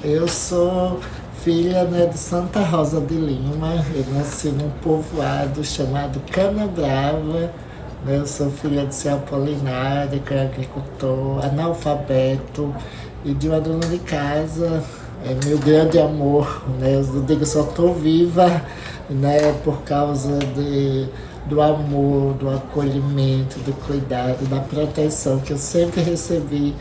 Eu sou filha, né, de Santa Rosa de Lima. Eu nasci num povoado chamado Canabrava. Eu sou filha de seu Apolinário, que é agricultor, analfabeto e de uma dona de casa. É meu grande amor, né? Eu digo, só estou viva, né, por causa do amor, do acolhimento, do cuidado, da proteção que eu sempre recebi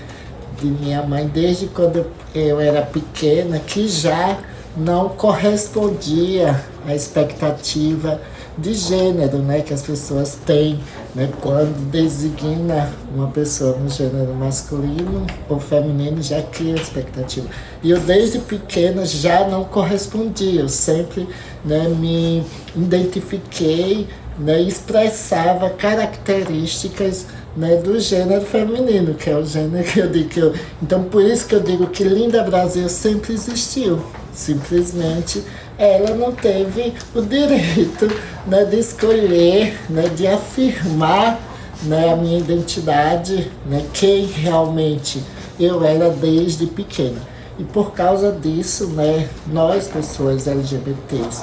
de minha mãe desde quando eu era pequena, que já não correspondia à expectativa de gênero, né, que as pessoas têm, né, quando designa uma pessoa no gênero masculino ou feminino, já cria expectativa. E eu desde pequena já não correspondia, eu sempre, né, me identifiquei, né, expressava características, né, do gênero feminino, que é o gênero que eu digo Então, por isso que eu digo que Linda Brasil sempre existiu. Simplesmente ela não teve o direito, né, de escolher, né, de afirmar, né, a minha identidade, né, quem realmente eu era desde pequena. E por causa disso, né, nós, pessoas LGBTs,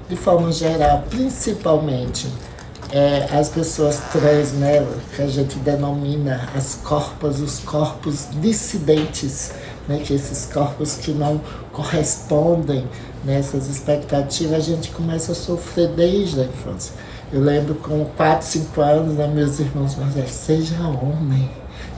de forma geral, principalmente as pessoas trans, né, que a gente denomina os corpos dissidentes, né, que esses corpos que não correspondem nessas expectativas, a gente começa a sofrer desde a infância. Eu lembro com 4, 5 anos, né, meus irmãos me diziam, seja homem.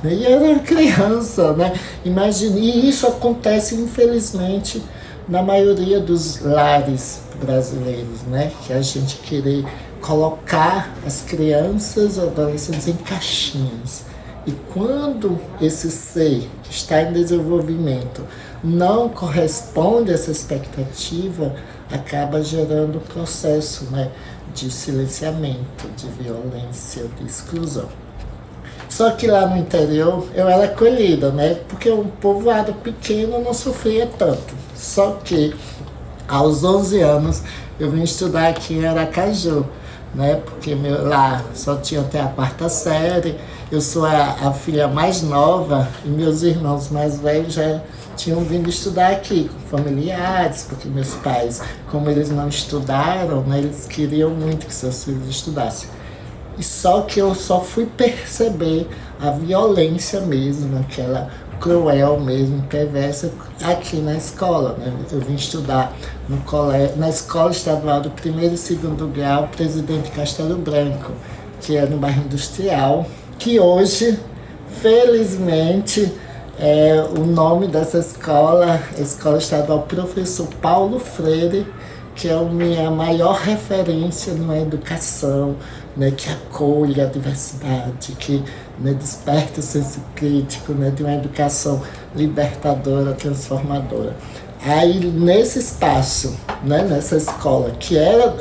E eu era criança, né? Imagine, e isso acontece, infelizmente, na maioria dos lares brasileiros, né? Que a gente querer colocar as crianças e adolescentes em caixinhas. E quando esse ser que está em desenvolvimento não corresponde a essa expectativa, acaba gerando um processo, né, de silenciamento, de violência, de exclusão. Só que lá no interior eu era acolhida, né? Porque um povoado pequeno não sofria tanto. Só que aos 11 anos eu vim estudar aqui em Aracaju, né? Porque lá só tinha até a 4ª série. Eu sou a filha mais nova e meus irmãos mais velhos já tinham vindo estudar aqui com familiares, porque meus pais, como eles não estudaram, né, eles queriam muito que seus filhos estudassem. E só que eu só fui perceber a violência mesmo, aquela cruel mesmo, perversa, aqui na escola, né? Eu vim estudar no colégio, na Escola Estadual do 1º e 2º grau, Presidente Castelo Branco, que é no bairro Industrial, que hoje, felizmente, o nome dessa escola, a Escola Estadual Professor Paulo Freire, que é a minha maior referência na educação, né, que acolhe a diversidade, que, né, desperta o senso crítico, né, de uma educação libertadora, transformadora. Aí, nesse espaço, né, nessa escola, que era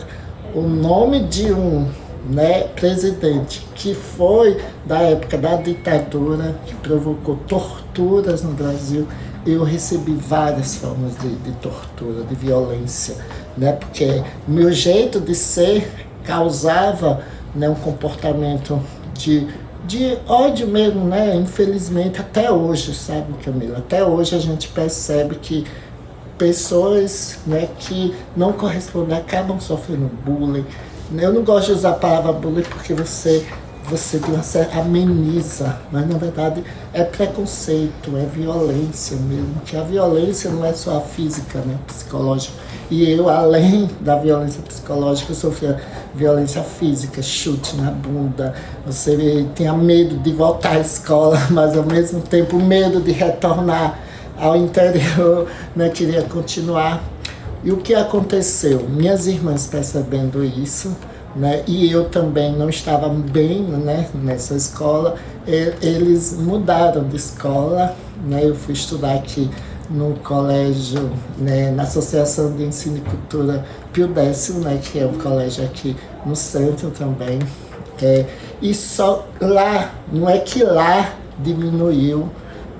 o nome de um, né, presidente que foi da época da ditadura, que provocou torturas no Brasil, eu recebi várias formas de tortura, de violência, né, porque meu jeito de ser causava, né, um comportamento de ódio mesmo, né, infelizmente até hoje, sabe, Camila? Até hoje a gente percebe que pessoas, né, que não correspondem acabam sofrendo bullying. Eu não gosto de usar a palavra bullying porque você de uma certa ameniza, mas na verdade é preconceito, é violência mesmo, que a violência não é só a física, né, psicológica. E eu, além da violência psicológica, eu sofria violência física, chute na bunda, você tinha medo de voltar à escola, mas ao mesmo tempo medo de retornar ao interior, né, queria continuar. E o que aconteceu? Minhas irmãs percebendo isso, né, e eu também não estava bem, né, nessa escola, eles mudaram de escola, né, eu fui estudar aqui no colégio, né, na Associação de Ensino e Cultura Pio X, né, que é um colégio aqui no centro também. E só lá, não é que lá diminuiu,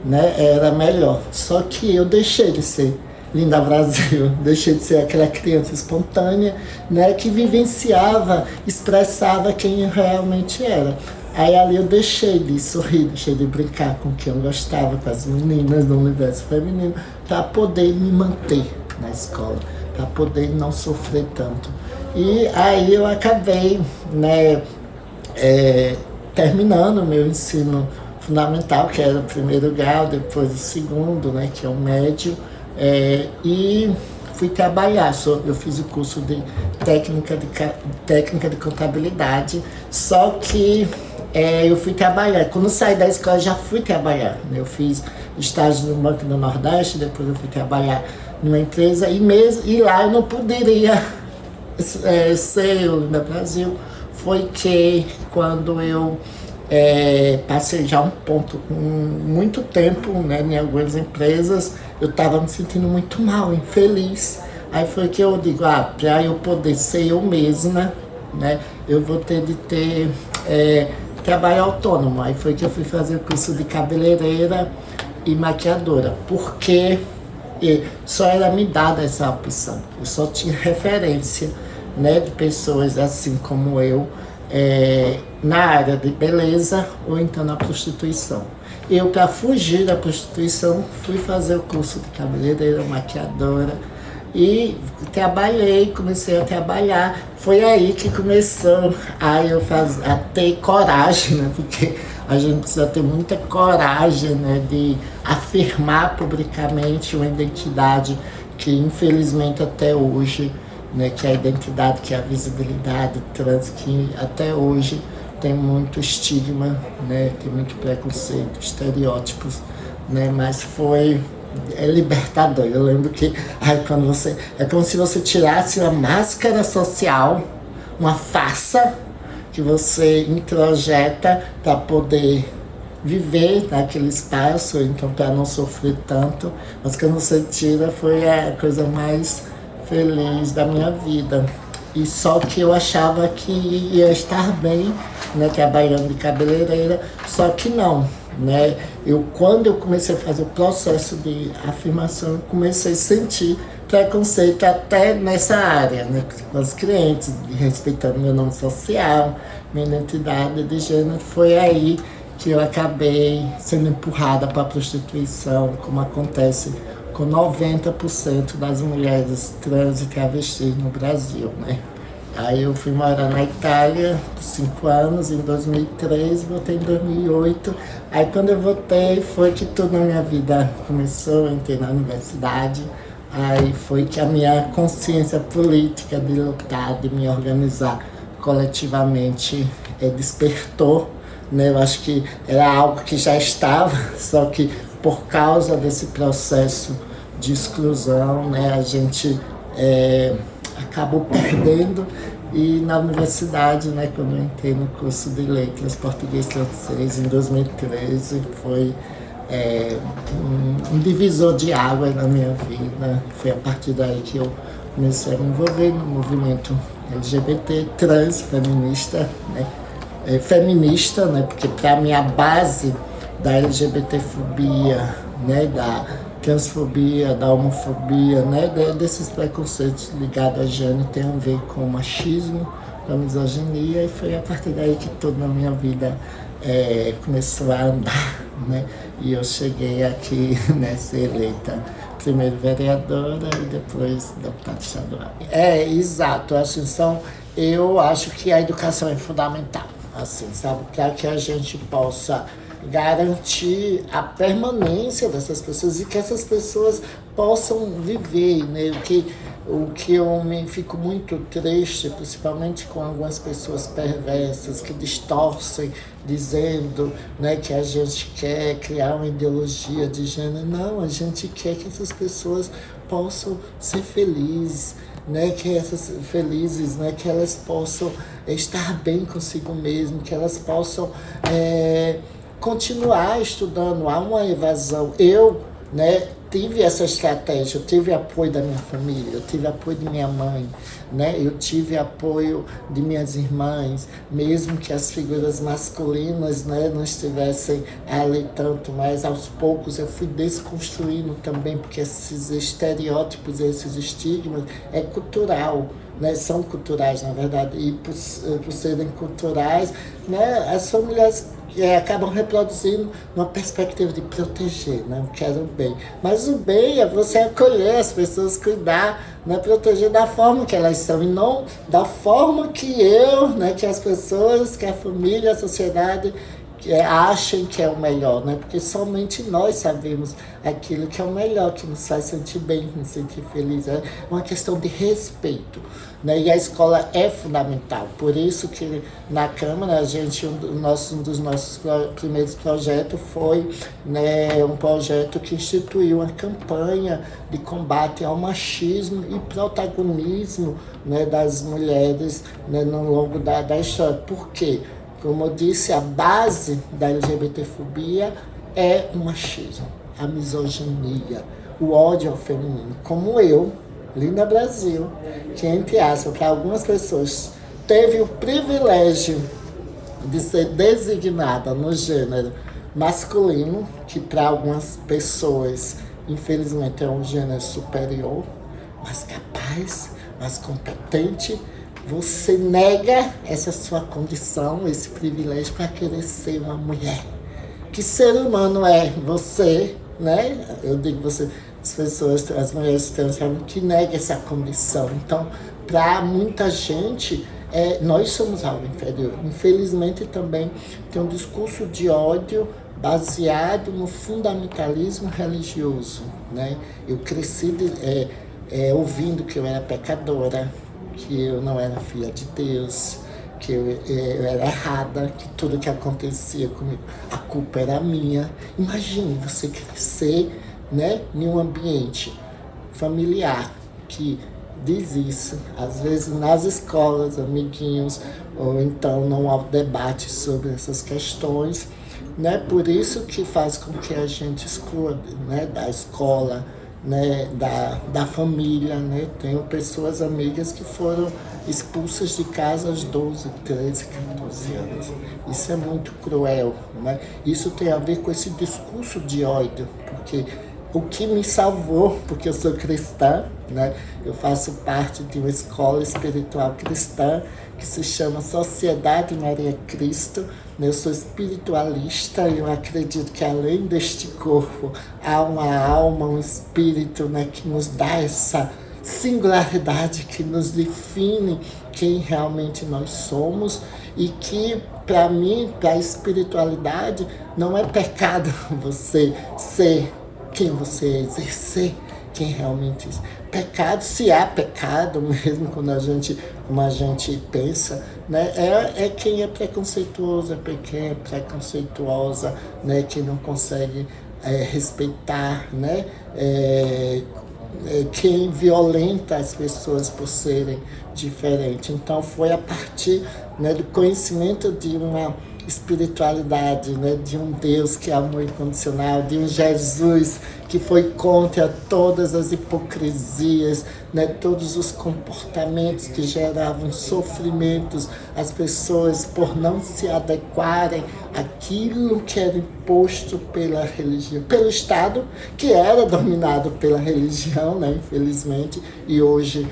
né, era melhor, só que eu deixei de ser Linda Brasil, deixei de ser aquela criança espontânea, né, que vivenciava, expressava quem eu realmente era. Aí ali eu deixei de sorrir, deixei de brincar com quem eu gostava, com as meninas do universo feminino, para poder me manter na escola, para poder não sofrer tanto. E aí eu acabei, né, terminando o meu ensino fundamental, que era o primeiro grau, depois o segundo, né, que é o médio, e fui trabalhar. Eu fiz o curso de técnica de contabilidade, só que eu fui trabalhar. Quando saí da escola, já fui trabalhar. Eu fiz estágio no Banco do Nordeste, depois eu fui trabalhar numa empresa, e lá eu não poderia ser o Linda Brasil. Foi que quando eu passei já um ponto com muito tempo, né, em algumas empresas, eu estava me sentindo muito mal, infeliz. Aí foi que eu digo, para eu poder ser eu mesma, né, eu vou ter de ter trabalho autônomo. Aí foi que eu fui fazer o curso de cabeleireira e maquiadora, porque só era me dada essa opção. Eu só tinha referência, né, de pessoas assim como eu, na área de beleza ou então na prostituição. Eu, para fugir da prostituição, fui fazer o curso de cabeleireira, maquiadora e trabalhei, comecei a trabalhar. Foi aí que começou a ter coragem, né? Porque a gente precisa ter muita coragem, né, de afirmar publicamente uma identidade que infelizmente até hoje, né, que é a identidade, que é a visibilidade trans, que até hoje tem muito estigma, né, tem muito preconceito, estereótipos, né, mas é libertador. Eu lembro que quando é como se você tirasse uma máscara social, uma farsa que você introjeta para poder viver naquele espaço, então para não sofrer tanto, mas quando você tira foi a coisa mais feliz da minha vida. E só que eu achava que ia estar bem, né, trabalhando de cabeleireira, só que não, né? Quando eu comecei a fazer o processo de afirmação, eu comecei a sentir preconceito até nessa área, né, com os clientes, respeitando meu nome social, minha identidade de gênero. Foi aí que eu acabei sendo empurrada para a prostituição, como acontece com 90% das mulheres trans e travestis no Brasil, né? Aí eu fui morar na Itália por 5 anos, em 2003, voltei em 2008. Aí quando eu voltei, foi que tudo na minha vida começou, eu entrei na universidade. Aí foi que a minha consciência política de lutar, de me organizar coletivamente, despertou, né? Eu acho que era algo que já estava, só que por causa desse processo de exclusão, né, a gente acabou perdendo. E na universidade, né, quando eu entrei no curso de letras português e francês em 2013, foi um divisor de água na minha vida. Foi a partir daí que eu comecei a me envolver no movimento LGBT, trans, feminista, né? Feminista, né? Porque para mim a base da LGBTfobia, né, da transfobia, da homofobia, né, desses preconceitos ligados a gênero tem a ver com o machismo, com a misoginia, e foi a partir daí que tudo na minha vida começou a andar, né, e eu cheguei aqui, né, ser eleita primeiro vereadora e depois deputada estadual. Exato, assim, eu acho que a educação é fundamental, assim, sabe, para que a gente possa garantir a permanência dessas pessoas e que essas pessoas possam viver, né? O que eu fico muito triste, principalmente com algumas pessoas perversas que distorcem, dizendo, né, que a gente quer criar uma ideologia de gênero. Não, a gente quer que essas pessoas possam ser felizes, né, que elas possam estar bem consigo mesmo, que elas possam continuar estudando. Há uma evasão. Eu, né, tive essa estratégia, eu tive apoio da minha família, eu tive apoio de minha mãe, né? Eu tive apoio de minhas irmãs, mesmo que as figuras masculinas, né, não estivessem ali tanto, mas aos poucos eu fui desconstruindo também, porque esses estereótipos, esses estigmas, é cultural. Né, são culturais, na verdade, e por serem culturais, né, as famílias acabam reproduzindo uma perspectiva de proteger, né? Eu quero o bem. Mas o bem é você acolher as pessoas, cuidar, né? Proteger da forma que elas são e não da forma que né? Que as pessoas, que a família, a sociedade achem que é o melhor, né? Porque somente nós sabemos aquilo que é o melhor, que nos faz sentir bem, nos sentir feliz. É uma questão de respeito, né? E a escola é fundamental. Por isso que na Câmara um dos nossos primeiros projetos foi, né, um projeto que instituiu uma campanha de combate ao machismo e protagonismo, né, das mulheres, né, no longo da história. Por quê? Como eu disse, a base da LGBTfobia é o machismo, a misoginia, o ódio ao feminino. Como eu, Linda Brasil, que, entre aspas, para algumas pessoas, teve o privilégio de ser designada no gênero masculino, que para algumas pessoas, infelizmente, é um gênero superior, mais capaz, mais competente. Você nega essa sua condição, esse privilégio para querer ser uma mulher. Que ser humano é você, né? Eu digo você, as pessoas, as mulheres trans, que nega essa condição. Então, para muita gente, nós somos algo inferior. Infelizmente, também tem um discurso de ódio baseado no fundamentalismo religioso, né? Eu cresci ouvindo que eu era pecadora, que eu não era filha de Deus, que eu era errada, que tudo que acontecia comigo, a culpa era minha. Imagine você crescer, né, em um ambiente familiar que diz isso, às vezes nas escolas, amiguinhos, ou então não há debate sobre essas questões, né? Por isso que faz com que a gente exclua, né, da escola, né, da família, né? Tenho pessoas, amigas, que foram expulsas de casa aos 12, 13, 14 anos. Isso é muito cruel, né? Isso tem a ver com esse discurso de ódio, porque o que me salvou, porque eu sou cristã, né? Eu faço parte de uma escola espiritual cristã que se chama Sociedade Maria Cristo. Eu sou espiritualista e eu acredito que além deste corpo há uma alma, um espírito, né, que nos dá essa singularidade, que nos define quem realmente nós somos e que, para mim, para a espiritualidade, não é pecado você ser quem você é, exercer quem realmente é. Pecado, se há pecado mesmo, como a gente pensa, né, é quem é preconceituoso, é quem é preconceituosa, né, quem não consegue respeitar, né, quem violenta as pessoas por serem diferentes. Então foi a partir, né, do conhecimento de uma espiritualidade, né, de um Deus que é amor incondicional, de um Jesus que foi contra todas as hipocrisias, né, todos os comportamentos que geravam sofrimentos às pessoas por não se adequarem àquilo que era imposto pela religião, pelo Estado, que era dominado pela religião, né, infelizmente, e hoje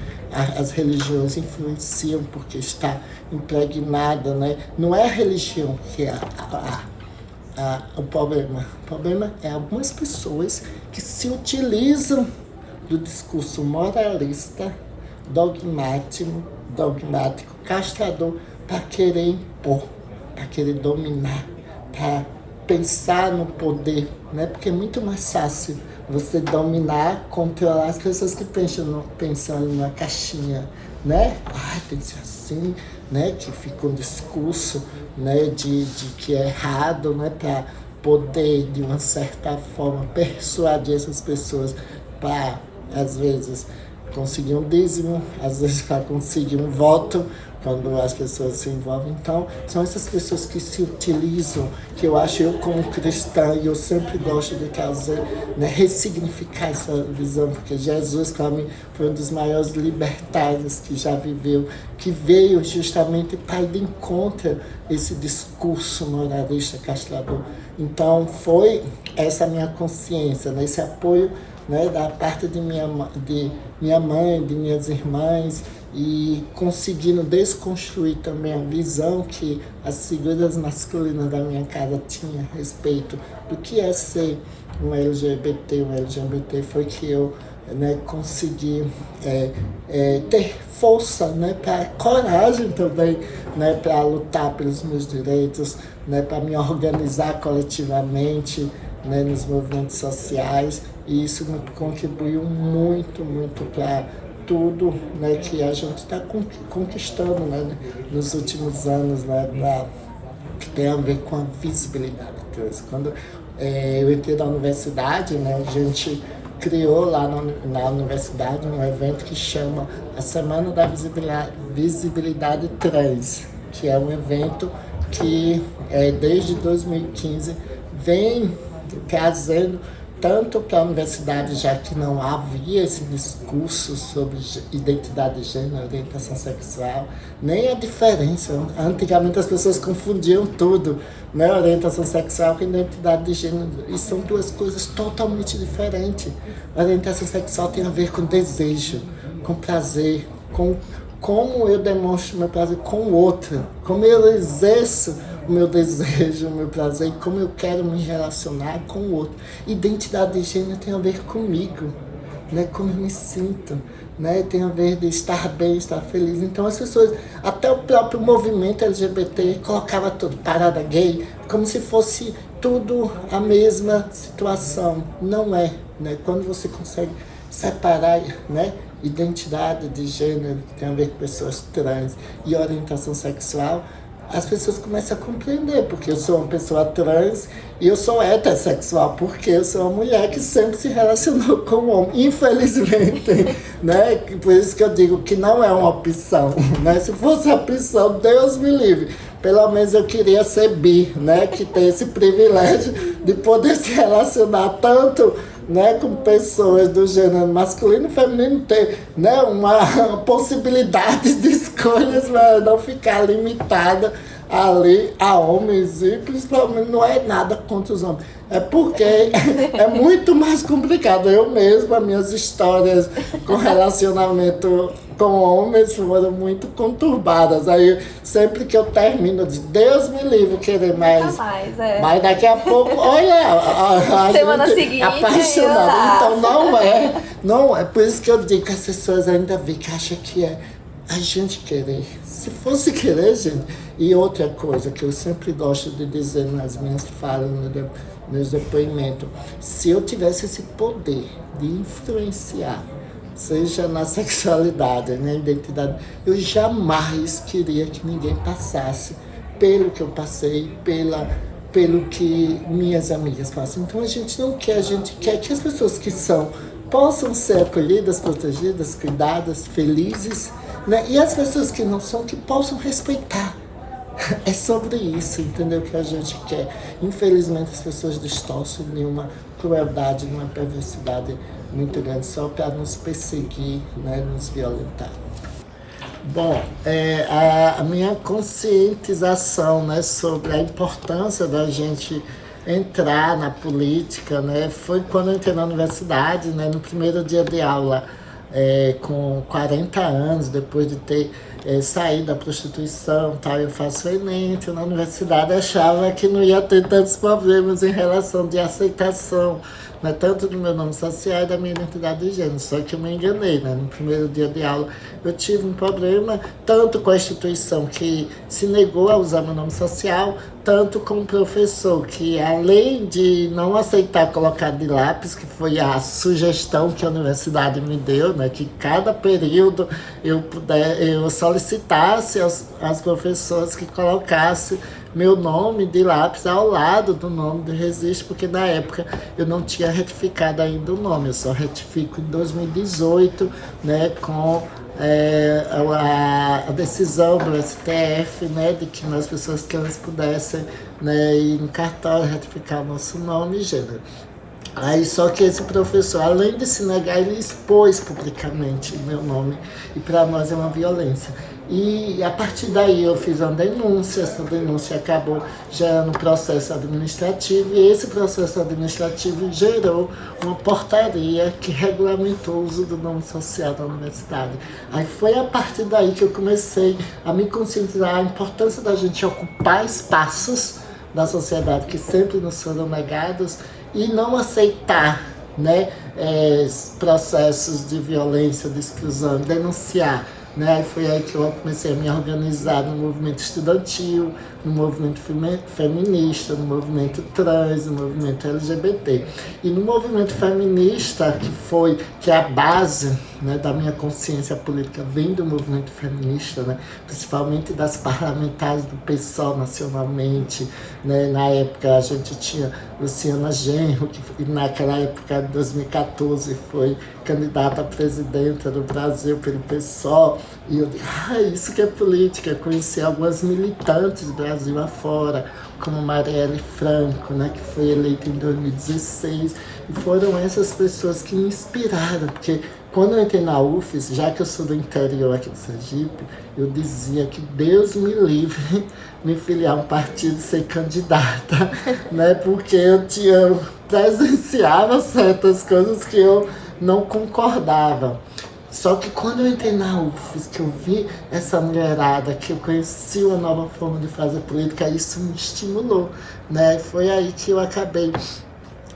as religiões influenciam porque está impregnada, né? Não é a religião que é o problema. O problema é algumas pessoas que se utilizam do discurso moralista, dogmático, castrador, para querer impor, para querer dominar, para pensar no poder, né? Porque é muito mais fácil você dominar, controlar as pessoas que pensam numa caixinha, né? Tem que ser assim, né? Que fica um discurso, né, de que é errado, né? Para poder, de uma certa forma, persuadir essas pessoas para, às vezes, conseguir um dízimo, às vezes para conseguir um voto, quando as pessoas se envolvem. Então, são essas pessoas que se utilizam, que eu acho, eu como cristã, e eu sempre gosto de trazer, né, ressignificar essa visão, porque Jesus, para mim, foi um dos maiores libertários que já viveu, que veio justamente para ir de encontro a esse discurso moralista castrador. Então, foi essa minha consciência, né, esse apoio, né, da parte de minha mãe, de minhas irmãs, e conseguindo desconstruir também a visão que as figuras masculinas da minha casa tinham a respeito do que é ser um LGBT, foi que eu, né, consegui ter força, né, coragem também, né, para lutar pelos meus direitos, né, para me organizar coletivamente, né, nos movimentos sociais, e isso me contribuiu muito, muito para tudo, né, que a gente está conquistando, né, nos últimos anos, né, que tem a ver com a visibilidade trans. Quando eu entrei na universidade, né, a gente criou lá na universidade um evento que chama a Semana da Visibilidade Trans, que é um evento que desde 2015 vem trazendo tanto para a universidade, já que não havia esse discurso sobre identidade de gênero, orientação sexual, nem a diferença. Antigamente as pessoas confundiam tudo, né? Orientação sexual com identidade de gênero, e são duas coisas totalmente diferentes. A orientação sexual tem a ver com desejo, com prazer, com como eu demonstro meu prazer com o outro, como eu exerço o meu desejo, o meu prazer, e como eu quero me relacionar com o outro. Identidade de gênero tem a ver comigo, né? Como eu me sinto, né? Tem a ver de estar bem, estar feliz. Então as pessoas, até o próprio movimento LGBT, colocava tudo, parada gay, como se fosse tudo a mesma situação. Não é, né? Quando você consegue separar, né, identidade de gênero, que tem a ver com pessoas trans, e orientação sexual, as pessoas começam a compreender, porque eu sou uma pessoa trans e eu sou heterossexual, porque eu sou uma mulher que sempre se relacionou com o homem, infelizmente, né? Por isso que eu digo que não é uma opção, né? Se fosse uma opção, Deus me livre. Pelo menos eu queria ser bi, né? Que tem esse privilégio de poder se relacionar tanto, né, com pessoas do gênero masculino e feminino, ter, né, uma possibilidade de escolhas, para não ficar limitada ali a homens, e principalmente não é nada contra os homens, é porque é muito mais complicado. Eu mesma, minhas histórias com relacionamento com homens foram muito conturbadas. Aí sempre que eu termino, eu digo, Deus me livre querer mais. Mas daqui a pouco, olha, a semana gente seguinte, apaixonada. Então não é. Por isso que eu digo que as pessoas ainda veem que acham que é a gente querer. Se fosse querer, gente. E outra coisa que eu sempre gosto de dizer nas minhas falas, meus depoimentos, se eu tivesse esse poder de influenciar, seja na sexualidade, na identidade, eu jamais queria que ninguém passasse pelo que eu passei, pelo que minhas amigas passam. Então a gente quer que as pessoas que são possam ser acolhidas, protegidas, cuidadas, felizes, né? E as pessoas que não são, que possam respeitar. É sobre isso, entendeu? Que a gente quer. Infelizmente as pessoas distorcem de uma crueldade, de uma perversidade muito grande, só para nos perseguir, né? Nos violentar. Bom, a minha conscientização, né, sobre a importância da gente entrar na política, né, foi quando eu entrei na universidade, né, no primeiro dia de aula, com 40 anos, depois de ter saído da prostituição, tal, eu faço o Enem, entro na universidade, achava que não ia ter tantos problemas em relação de aceitação, né, tanto do meu nome social e da minha identidade de gênero, só que eu me enganei, né, no primeiro dia de aula eu tive um problema, tanto com a instituição que se negou a usar meu nome social, tanto com o professor, que além de não aceitar colocar de lápis, que foi a sugestão que a universidade me deu, né, que cada período eu solicitasse às professoras que colocasse meu nome de lápis ao lado do nome do registro, porque na época eu não tinha retificado ainda o nome, eu só retifico em 2018, né, com a decisão do STF, né, de que nós pessoas trans pudessem, né, ir no cartório retificar o nosso nome e gênero. Aí só que esse professor, além de se negar, ele expôs publicamente o meu nome e para nós é uma violência. E a partir daí eu fiz uma denúncia, essa denúncia acabou gerando um processo administrativo e esse processo administrativo gerou uma portaria que regulamentou o uso do nome social da universidade. Aí foi a partir daí que eu comecei a me conscientizar a importância da gente ocupar espaços da sociedade que sempre nos foram negados e não aceitar, né, processos de violência, de exclusão, denunciar. Né? Aí foi aí que eu comecei a me organizar no movimento estudantil, no movimento feminista, no movimento trans, no movimento LGBT. E no movimento feminista, que é a base, né, da minha consciência política, vem do movimento feminista, né, principalmente das parlamentares do PSOL nacionalmente. Né? Na época a gente tinha Luciana Genro, que naquela época, de 2014, foi candidata a presidenta do Brasil pelo PSOL. E eu digo, isso que é política. Eu conheci algumas militantes do Brasil afora, como Marielle Franco, né, que foi eleita em 2016. E foram essas pessoas que me inspiraram, porque quando eu entrei na UFES, já que eu sou do interior aqui de Sergipe, eu dizia que Deus me livre me filiar a um partido e ser candidata, né, porque eu presenciava certas coisas que eu não concordava. Só que quando eu entrei na UFES, que eu vi essa mulherada, que eu conheci uma nova forma de fazer política, isso me estimulou, né? Foi aí que eu acabei,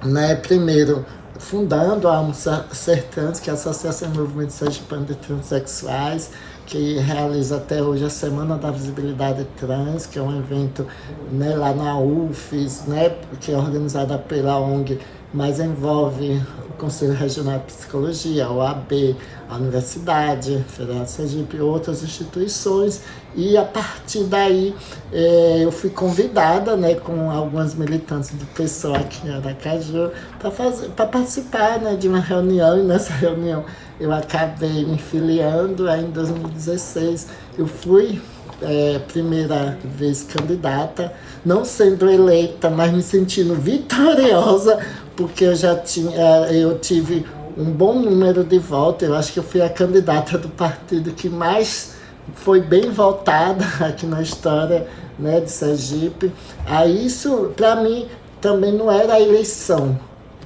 né, primeiro fundando a Amo Ser Trans, que é a Associação de Movimento Sergipano de Transsexuais, que realiza até hoje a Semana da Visibilidade Trans, que é um evento, né, lá na UFES, né, que é organizada pela ONG, mas envolve o Conselho Regional de Psicologia, a OAB, a Universidade Federal de Sergipe e outras instituições. E a partir daí eu fui convidada, né, com algumas militantes do PSOL aqui em Aracaju para participar, né, de uma reunião, e nessa reunião eu acabei me filiando. Aí em 2016 eu fui primeira vez candidata, não sendo eleita, mas me sentindo vitoriosa, porque eu tive um bom número de votos. Eu acho que eu fui a candidata do partido que mais foi bem votada aqui na história, né, de Sergipe. Aí isso, para mim, também não era a eleição,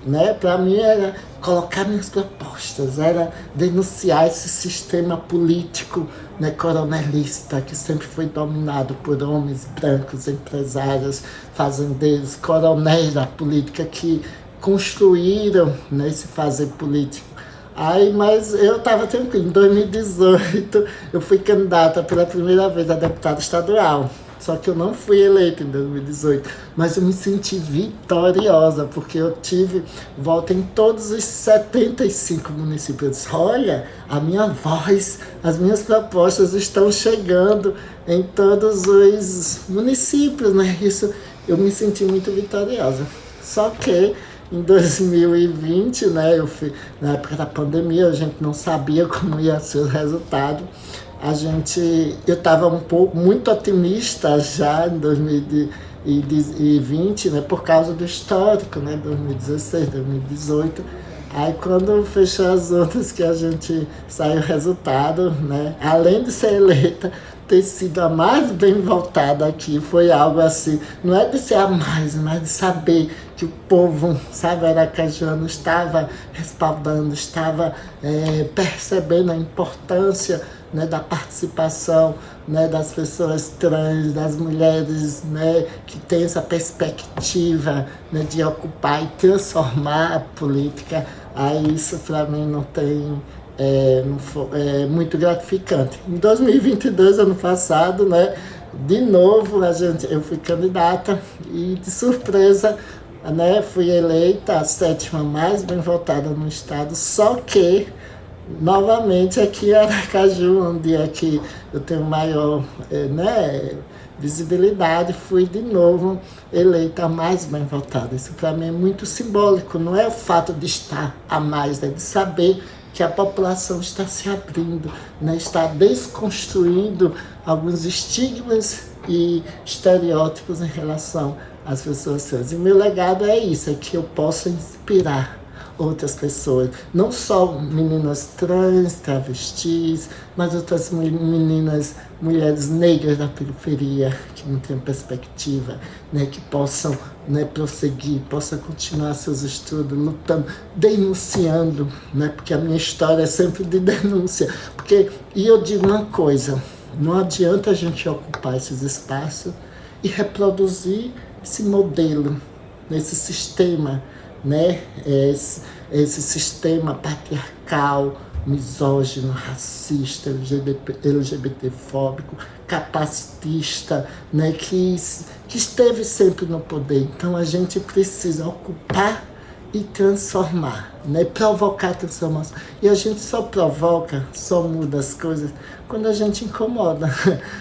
né? Para mim era colocar minhas propostas, era denunciar esse sistema político, né, coronelista, que sempre foi dominado por homens brancos, empresários, fazendeiros, coronéis da política que construíram, né, esse fazer político. Aí, mas eu estava tranquilo. Em 2018, eu fui candidata pela primeira vez a deputada estadual. Só que eu não fui eleita em 2018, mas eu me senti vitoriosa, porque eu tive voto em todos os 75 municípios. Eu disse, olha, a minha voz, as minhas propostas estão chegando em todos os municípios, né? Isso, eu me senti muito vitoriosa. Só que em 2020, né, na época da pandemia, a gente não sabia como ia ser o resultado. Eu estava muito otimista já em 2020, né, por causa do histórico, né, 2016, 2018. Aí quando fechou as outras que a gente saiu o resultado, né, além de ser eleita, ter sido a mais bem votada aqui, foi algo assim, não é de ser a mais, mas de saber que o povo, sabe, aracajuano estava respaldando, estava percebendo a importância, né, da participação, né, das pessoas trans, das mulheres, né, que têm essa perspectiva, né, de ocupar e transformar a política. Aí isso para mim não tem muito gratificante. Em 2022, ano passado, né, de novo eu fui candidata e de surpresa, né, fui eleita a 7ª mais bem votada no estado, só que novamente aqui em Aracaju, onde aqui eu tenho maior né, visibilidade, fui de novo eleita a mais bem votada. Isso para mim é muito simbólico, não é o fato de estar a mais, é de saber que a população está se abrindo, né? Está desconstruindo alguns estigmas e estereótipos em relação às pessoas trans. E meu legado é isso, é que eu possa inspirar outras pessoas, não só meninas trans, travestis, mas outras meninas, mulheres negras da periferia, que não têm perspectiva, né, que possam, né, prosseguir, possam continuar seus estudos, lutando, denunciando, né, porque a minha história é sempre de denúncia. E eu digo uma coisa, não adianta a gente ocupar esses espaços e reproduzir esse modelo, esse sistema, né? Esse sistema patriarcal, misógino, racista, LGBTfóbico, capacitista, né? Que esteve sempre no poder. Então a gente precisa ocupar e transformar, né? Provocar transformação. E a gente só provoca, só muda as coisas quando a gente incomoda,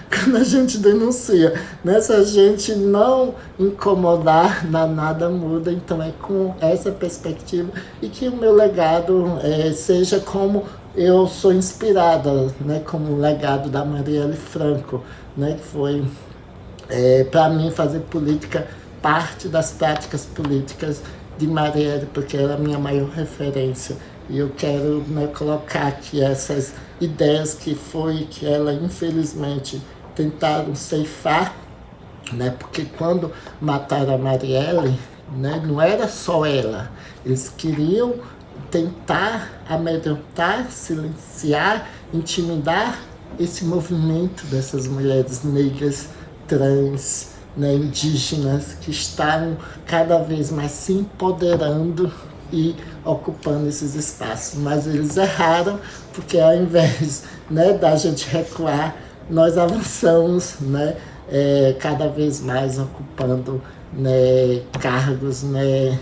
quando a gente denuncia, né? Se a gente não incomodar, nada muda. Então é com essa perspectiva e que o meu legado seja como eu sou inspirada, né? Como o legado da Marielle Franco, né? Que foi, para mim, fazer política parte das práticas políticas de Marielle, porque ela é a minha maior referência. E eu quero, né, colocar aqui essas ideias que ela, infelizmente, tentaram ceifar, né, porque quando mataram a Marielle, né, não era só ela, eles queriam tentar amedrontar, silenciar, intimidar esse movimento dessas mulheres negras, trans, né, indígenas, que estão cada vez mais se empoderando e ocupando esses espaços. Mas eles erraram, porque ao invés, né, da gente recuar, nós avançamos, né, cada vez mais ocupando, né, cargos, né,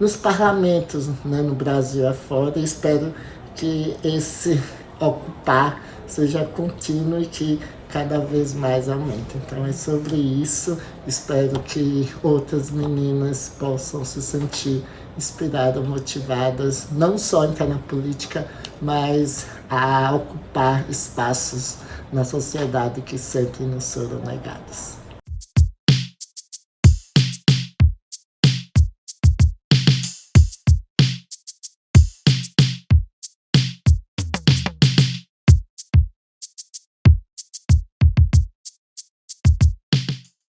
nos parlamentos, né, no Brasil afora. Espero que esse ocupar seja contínuo e que cada vez mais aumente. Então é sobre isso. Espero que outras meninas possam se sentir inspiradas, motivadas, não só a entrar na política, mas a ocupar espaços na sociedade que sempre nos foram negados.